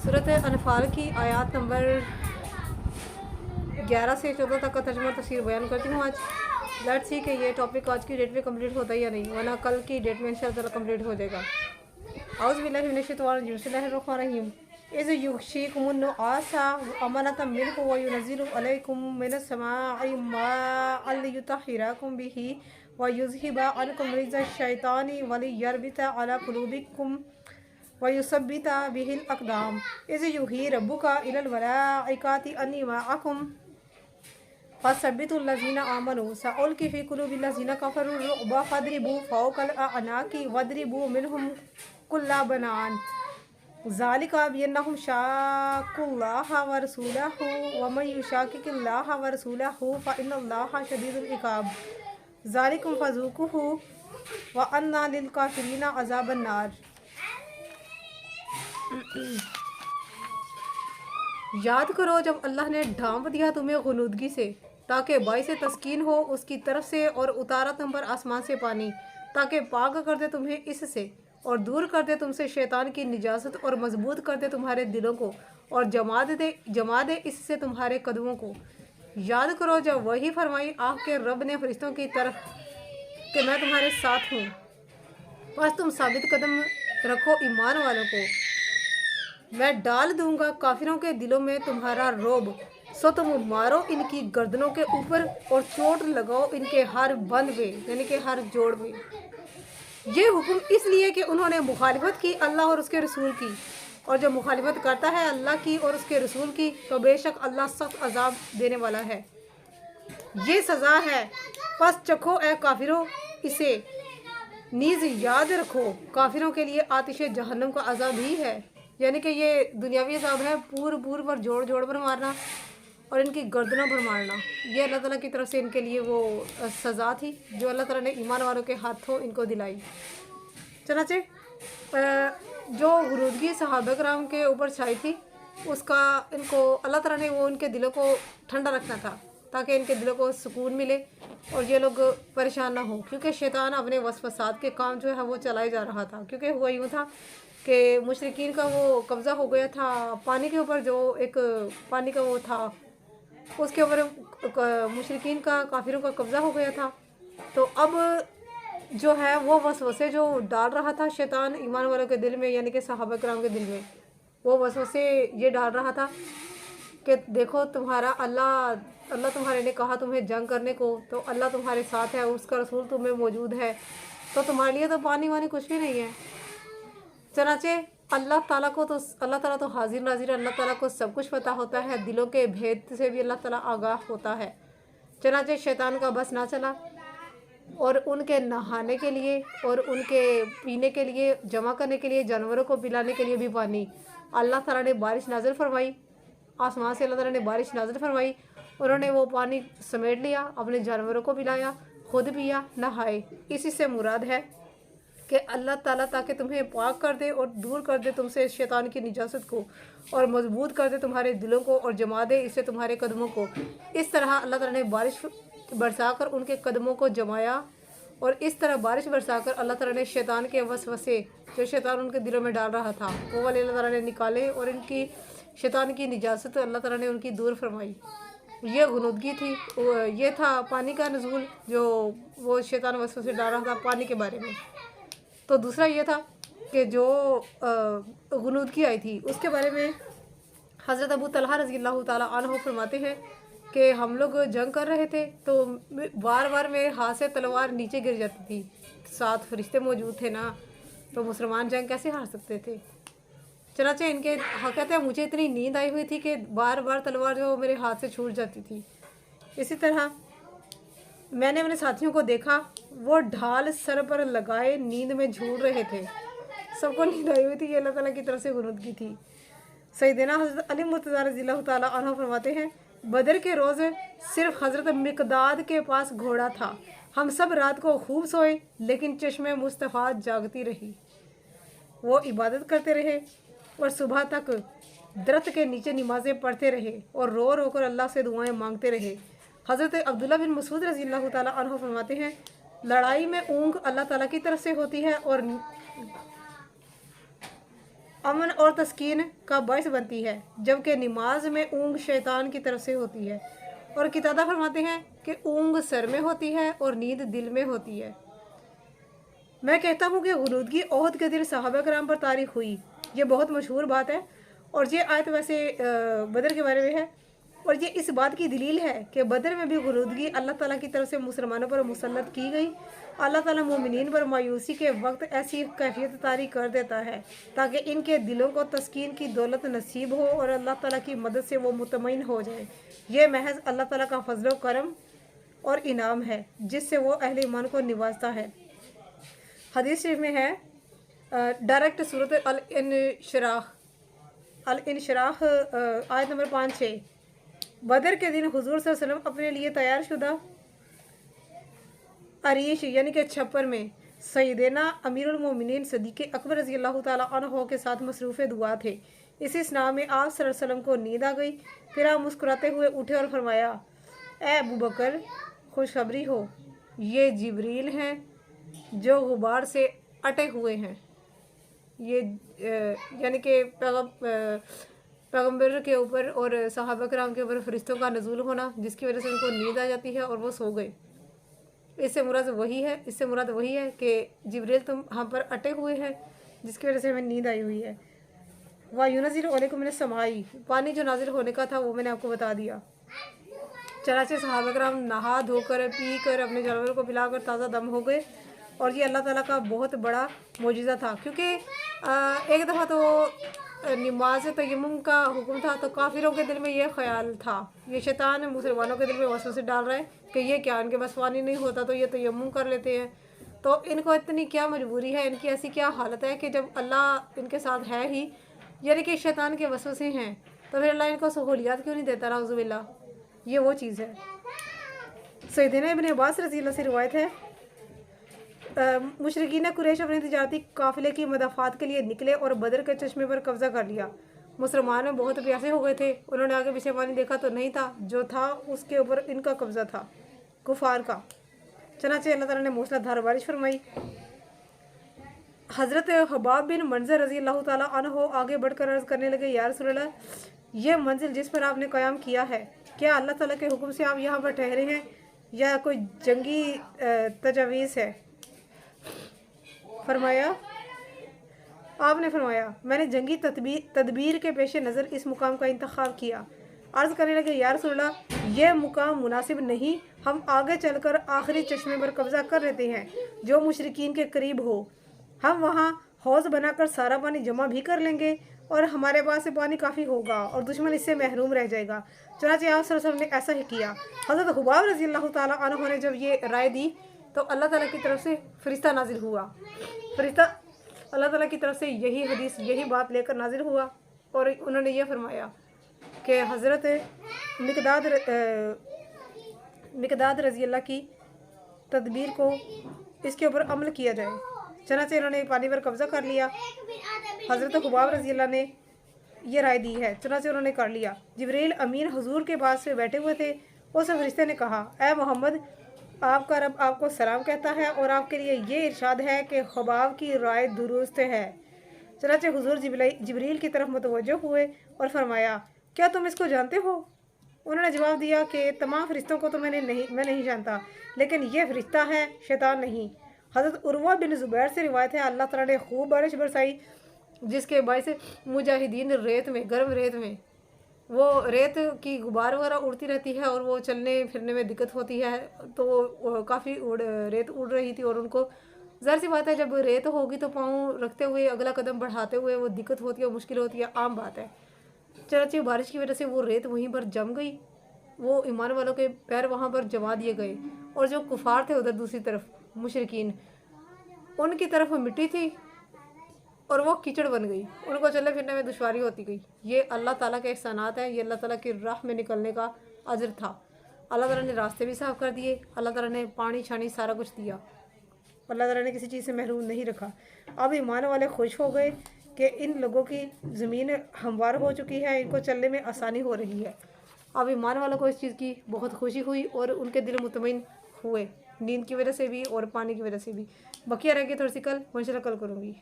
सूरत अनफाल की आयत नंबर 11 से 14 तक का तर्जुमा तफसीर बयान करती हूँ आज। लेट्स सी कि ये टॉपिक आज की डेट में कंप्लीट होता है या नहीं, वरना कल की डेट में इंशाअल्लाह कंप्लीट हो जाएगा। औज़ु बिल्लाहि मिनश शैतानिर रजीम, बिस्मिल्लाहिर रहमानिर रहीम। इज़ युग़शीकुमुन नुआसा अमनतम मिन्हु व युनज़्ज़िलु अलैकुम मिनस समाइ माअन लियुतहिराकुम बिही व युज़हिबा अन्कुम रिज़्ज़श शैतानी व लियरबिता अला कुलूबिकुम व युसब्बिता बिहिल अक़दाम। इज़ युही रब्बुका इलल मलाइकाति अन्नी मअकुम फसब्बितुल्लज़ीना आमनू सअुल्क़ी फ़ी क़ुलूबिल्लज़ीना कफ़रू रुअबा फ़द्रिबू फ़ौक़ल अअनाक़ि वद्रिबू मिनहुम कुल्ला बनान ज़ालिका बिअन्नहुम शाक़्क़ुल्लाह व रसूलहू व मन युशाक़िक़िल्लाह व रसूलहू फ़इन्नल्लाहा शदीदुल इक़ाब ज़ालिकुम फ़ज़ूक़ूहू व अन्ना लिल काफ़िरीना अज़ाबन नार। याद करो जब अल्लाह ने ढांप दिया तुम्हें गुनूदगी से, ताकि बाइसे तस्कीन हो उसकी तरफ से, और उतारा तुम पर आसमान से पानी, ताकि पाक कर दे तुम्हें इससे, और दूर कर दे तुमसे शैतान की निजासत, और मजबूत कर दे तुम्हारे दिलों को, और जमा दे इससे तुम्हारे कदमों को। याद करो जब वही फरमाई आपके रब ने फरिश्तों की तरफ कि मैं तुम्हारे साथ हूँ, बस तुम साबित कदम रखो ईमान वालों को। मैं डाल दूंगा काफिरों के दिलों में तुम्हारा रोब, सो तुम मारो इनकी गर्दनों के ऊपर और चोट लगाओ इनके हर बंद पे, यानी कि हर जोड़ में। ये हुक्म इसलिए कि उन्होंने मुखालिफत की अल्लाह और उसके रसूल की, और जो मुखालिफत करता है अल्लाह की और उसके रसूल की तो बेशक अल्लाह सख्त अजाब देने वाला है। ये सज़ा है, बस चखो ए काफिरों इसे, नीज़ याद रखो काफिरों के लिए आतिश जहन्नम का अजाब भी है। यानी कि ये दुनियावी अजाब है, पूर पर जोड़ पर मारना और इनकी गर्दनों पर मारना। ये अल्लाह ताला की तरफ से इनके लिए वो सज़ा थी जो अल्लाह ताला ने ईमान वालों के हाथों इनको दिलाई। चनाचे जो गुरूदगी सहाबा कराम के ऊपर छाई थी, उसका इनको अल्लाह ताला ने वो उनके दिलों को ठंडा रखना था, ताकि इनके दिलों को सुकून मिले और ये लोग परेशान ना हो, क्योंकि शैतान अपने वसवसात के काम जो है वो चलाए जा रहा था। क्योंकि हुआ यूँ था कि मुशरिकीन का वो कब्ज़ा हो गया था पानी के ऊपर, जो एक पानी का वो था उसके ऊपर मुशरिकीन का, काफिरों का कब्ज़ा हो गया था। तो अब जो है वो वसवसे जो डाल रहा था शैतान ईमान वालों के दिल में, यानी कि सहाबा कराम के दिल में, वो वसवसे ये डाल रहा था कि देखो तुम्हारा अल्लाह तुम्हारे ने कहा तुम्हें जंग करने को, तो अल्लाह तुम्हारे साथ है, उसका रसूल तुम्हें मौजूद है, तो तुम्हारे लिए तो पानी वानी कुछ भी नहीं है। चनाचे अल्लाह ताला तो हाजिर नाजिर, अल्लाह ताला को सब कुछ पता होता है, दिलों के भेद से भी अल्लाह ताला आगाह होता है। चनाचे शैतान का बस ना चला, और उनके नहाने के लिए और उनके पीने के लिए, जमा करने के लिए, जानवरों को पिलाने के लिए भी पानी अल्लाह ताला ने बारिश नाज़िल फरमाई। आसमान से अल्लाह ताला ने बारिश नाज़िल फरमाई, उन्होंने वो पानी समेट लिया, अपने जानवरों को पिलाया, खुद पिया, नहाए। इसी से मुराद है कि अल्लाह ताला ताकि तुम्हें पाक कर दे और दूर कर दे तुमसे शैतान की निजासत को, और मजबूत कर दे तुम्हारे दिलों को, और जमा दे इससे तुम्हारे कदमों को। इस तरह अल्लाह ताला ने बारिश बरसाकर उनके कदमों को जमाया, और इस तरह बारिश बरसाकर अल्लाह ताला ने शैतान के वसवसे जो शैतान उनके दिलों में डाल रहा था वो वाले अल्लाह ताला ने निकाले, और इनकी शैतान की निजासत अल्लाह ताला ने उनकी दूर फरमाई। ये गुनूदगी थी, ये था पानी का नज़ूल जो वो शैतान वसवसे डाल रहा था पानी के बारे में। तो दूसरा ये था कि जो गुनूदगी आई थी उसके बारे में हज़रत अबू तलहा रज़ी अल्लाह ताला अन्हु फरमाते हैं कि हम लोग जंग कर रहे थे तो बार बार मेरे हाथ से तलवार नीचे गिर जाती थी। साथ फरिश्ते मौजूद थे ना, तो मुसलमान जंग कैसे हार सकते थे। चनाचे इनके कहते हैं मुझे इतनी नींद आई हुई थी कि बार बार तलवार जो मेरे हाथ से छूट जाती थी। इसी तरह मैंने अपने साथियों को देखा, वो ढाल सर पर लगाए नींद में झूल रहे थे, सबको नींद आई हुई थी। ये अल्लाह ताला की तरफ से गुनूदगी थी। सैयदना हज़रत अली मुर्तज़ा रज़ी अल्लाह ताला अन्हु फरमाते हैं, बदर के रोज़ सिर्फ हज़रत मिक़दाद के पास घोड़ा था, हम सब रात को खूब सोए, लेकिन चश्मे मुस्तफ़ा जागती रही। वो इबादत करते रहे और सुबह तक दरख्त के नीचे नमाज़ें पढ़ते रहे और रो रो कर अल्लाह से दुआएं मांगते रहे। हज़रत अब्दुल्ला बिन मसूद रज़ी अल्लाह ताला अन्हु फरमाते हैं, लड़ाई में ऊँग अल्लाह ताला की तरफ से होती है, और अमन और तस्कीन का बायस बनती है, जबकि नमाज में ऊँग शैतान की तरफ से होती है। और कितादा फरमाते हैं कि ऊँग सर में होती है और नींद दिल में होती है। मैं कहता हूँ कि गुनूदगी ओहद के दिन सहाबा कराम पर तारीख हुई, ये बहुत मशहूर बात है। और ये आयत वैसे बदर के बारे में है, और ये इस बात की दलील है कि बदर में भी गुनूदगी अल्लाह ताला की तरफ से मुसलमानों पर मुसल्लत की गई। अल्लाह ताला मोमिनीन पर मायूसी के वक्त ऐसी कैफियत तारी कर देता है ताकि इनके दिलों को तस्कीन की दौलत नसीब हो और अल्लाह ताला की मदद से वो मुतमईन हो जाए। ये महज अल्लाह ताला का फजल करम और इनाम है जिससे वो अहले ईमान को निवाजता है। हदीस शरीफ में है, डायरेक्ट सूरत अल इनशराह आयत नंबर 5-6। बदर के दिन हुजूर सल्लल्लाहु अलैहि वसल्लम अपने लिए तैयार शुदा अरीश यानी कि छप्पर में सैयदना अमीरुल मोमिनीन सदीक़ अकबर रज़ी अल्लाह ताला अन्हु के साथ मसरूफ़ दुआ थे। इसी स्नाह में आप सल्लल्लाहु अलैहि वसल्लम को नींद आ गई। फिर आप मुस्कुराते हुए उठे और फरमाया, ए अबू बकर, खुशखबरी हो, ये जिब्रील हैं जो गुबार से अटे हुए हैं। ये यानी कि पैगम्बर के ऊपर और सहाबा कराम के ऊपर फरिश्तों का नज़ूल होना, जिसकी वजह से उनको नींद आ जाती है और वो सो गए। इससे मुराद वही है कि जिब्रील तुम हम पर अटे हुए हैं, जिसकी वजह से हमें नींद आई हुई है। वाह युनज़िल अलैकुम मिनस समाई, पानी जो नाजिल होने का था वो मैंने आपको बता दिया। चनाचे सहाबा कराम नहा धोकर पी कर अपने जानवर को पिलाकर ताज़ा दम हो गए। और ये अल्लाह ताला का बहुत बड़ा मोजिज़ा था, क्योंकि एक दफ़ा तो नमाज तयम्मुम का हुक्म था, तो काफिरों के दिल में ये ख्याल था, ये शैतान मुसलमानों के दिल में वसवसे डाल रहा है कि ये क्या, इनके बस पानी नहीं होता तो ये तयम्मुम कर लेते हैं। तो इनको इतनी क्या मजबूरी है, इनकी ऐसी क्या हालत है कि जब अल्लाह इनके साथ है ही, यानी कि शैतान के वसवसे हैं, तो फिर अल्लाह इनको सहूलियात क्यों नहीं देता। नाउज़ुबिल्लाह, ये वो चीज़ है। सैयदना इब्न अब्बास रज़ी अल्लाह से रिवायत है, मुशरिकीन कुरैश अपने तिजारती काफिले की मदाफात के लिए निकले और बदर के चश्मे पर कब्जा कर लिया। मुसलमान बहुत प्यासे हो गए थे, उन्होंने आगे पीछे पानी देखा तो नहीं था, जो था उसके ऊपर इनका कब्जा था, कुफार का। चनाचे अल्लाह ताला ने मूसलाधार बारिश फरमाई। हज़रत हबाब बिन मंजर रज़ी अल्लाह ताला अन्हो आगे बढ़कर अर्ज़ करने लगे, या रसूलल्लाह, ये मंजिल जिस पर आपने क़याम किया है, क्या अल्लाह ताला के हुक्म से आप यहाँ पर ठहरे हैं या कोई जंगी तजावीज़ है। आपने फरमाया, मैंने जंगी तदबीर के पेश नज़र इस मुकाम का इंतखाब किया। अर्ज़ करने लगे, या रसूलल्लाह, यह मुकाम मुनासिब नहीं, हम आगे चलकर आखिरी चश्मे पर कब्ज़ा कर लेते हैं जो मुशरिकीन के करीब हो। हम वहाँ हौज़ बनाकर सारा पानी जमा भी कर लेंगे और हमारे पास से पानी काफ़ी होगा और दुश्मन इससे महरूम रह जाएगा। चुनांचे आप सल्लल्लाहु अलैहि वसल्लम ने ऐसा ही किया। हज़रत हुबाब रज़ी अल्लाह ताला अन्हु ने जब ये राय दी तो अल्लाह ताला की तरफ से फरिश्ता नाजिल हुआ। फरिश्ता अल्लाह ताला की तरफ से यही हदीस, यही बात लेकर नाजिल हुआ और उन्होंने ये फरमाया कि हज़रत मिकदाद रज़ी अल्लाह की तदबीर को इसके ऊपर अमल किया जाए। चनाचे इन्होंने पानी पर कब्ज़ा कर लिया। हज़रत हुबाब रज़ी अल्लाह ने ये राय दी है, चनाचे उन्होंने कर लिया। जिब्रील अमीन हुजूर के पास से बैठे हुए थे। उस फरिश्ते ने कहा, ए मोहम्मद, आपका रब आपको सलाम कहता है और आपके लिए ये इरशाद है कि हुबाब की राय दुरुस्त है। चनाचे हुजूर जिब्रील की तरफ मुतवज्जो हुए और फरमाया, क्या तुम इसको जानते हो। उन्होंने जवाब दिया कि तमाम फरिश्तों को तो मैं नहीं जानता, लेकिन ये फरिश्ता है, शैतान नहीं। हज़रत उर्वा बिन ज़ुबैर से रिवायत है, अल्लाह ताला ने खूब बारिश बरसाई जिसके बायस मुजाहिदीन रेत में, गर्म रेत में, वो रेत की गुबार वगैरह उड़ती रहती है और वो चलने फिरने में दिक्कत होती है, तो काफ़ी रेत उड़ रही थी और उनको ज़ाहिर सी बात है जब रेत होगी तो पाँव रखते हुए अगला कदम बढ़ाते हुए वो दिक्कत होती है, मुश्किल होती है, आम बात है। चनाचे बारिश की वजह से वो रेत वहीं पर जम गई, वो ईमान वालों के पैर वहाँ पर जमा दिए गए और जो कुफार थे उधर दूसरी तरफ मुशरिकीन, उनकी तरफ मिट्टी थी और वो कीचड़ बन गई, उनको चलने फिरने में दुश्वारी होती गई। ये अल्लाह ताला के एहसानात हैं, ये अल्लाह ताला की राह में निकलने का अजर था। अल्लाह ताला ने रास्ते भी साफ़ कर दिए, अल्लाह ताला ने पानी छानी सारा कुछ दिया, अल्लाह ताला ने किसी चीज़ से महरूम नहीं रखा। अब ईमान वाले खुश हो गए कि इन लोगों की ज़मीन हमवार हो चुकी है, इनको चलने में आसानी हो रही है। अब ईमान वालों को इस चीज़ की बहुत खुशी हुई और उनके दिल मुतमईन हुए, नींद की वजह से भी और पानी की वजह से भी। बकिया रह गई थोड़ी सी कल, इंशाल्लाह कल करूँगी।